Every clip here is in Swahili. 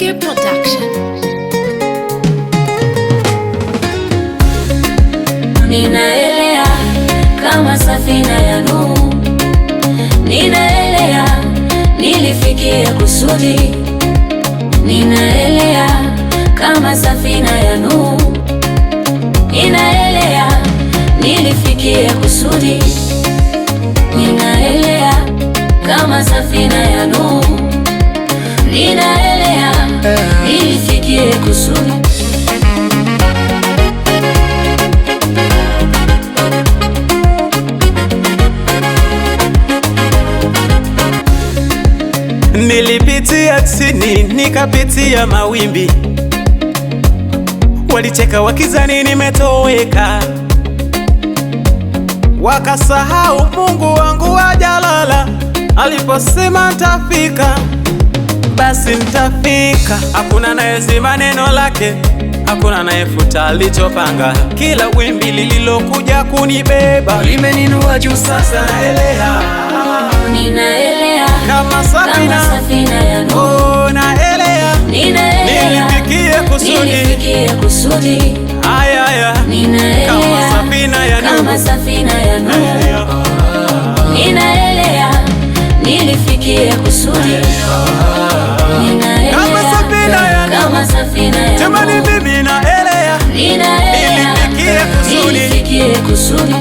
Mwenge Production. Ninaelea kama safina ya Nuhu, ninaelea nilifikia kusudi. Ninaelea kama safina ya Nuhu, ninaelea nilifikia kusudi. Ninaelea kama safina ya Nuhu, ninaelea nilifikia kusudi. Nilipitia chini, nikapitia mawimbi, walicheka wakizani nimetoweka, wakasahau Mungu wangu hajalala. Aliposema nitafika, basi nitafika. Hakuna anayezima neno lake, hakuna anayefuta alichopanga. Kila wimbi lililokuja kunibeba limeninua juu, sasa naelea. Ninaelea kama safina ya Nuhu, oh, naelea nilifikia kusudi. Aya, kama safina ya Nuhu, ninaelea nilifikia kusudi. kama safina ya Nuhu, jamani mimi naelea nilifikia kusudi.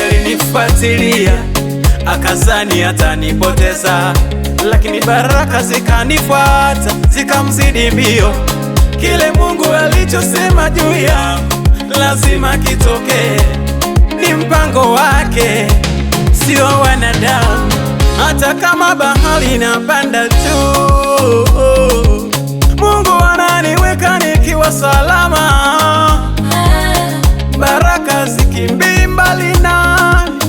Alinifuatilia akazani atanipoteza, lakini baraka zikanifuata zikamzidi mbio. Kile Mungu alichosema juu yangu lazima kitokee, ni mpango wake, sio wanadamu. Hata kama bahari inapanda juu, Mungu ananiweka nikiwa salama. Baraka zikimbii mbali nami,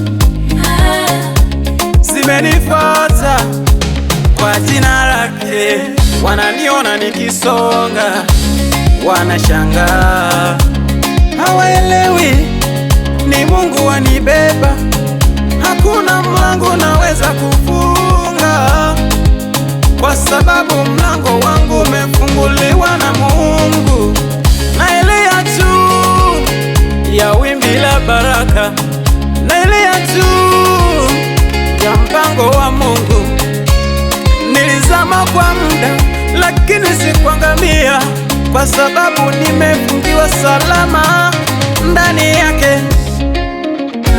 zimenifuata kwa jina lake. Wananiona nikisonga, wanashangaa, hawaelewi ni Mungu wanibeba. Hakuna mlango naweza kufunga, kwa sababu mlango wangu umefunguliwa na Mungu. Naelea juu ya wimbi la baraka, naelea juu ya mpango wa Mungu. Nilizama kwa muda, lakini sikuangamia, kwa sababu nimefungiwa salama ndani yake.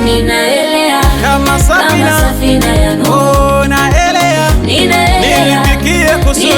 Ninaelea kama safina ya Nuhu, oh, naelea nilifikia kusudi.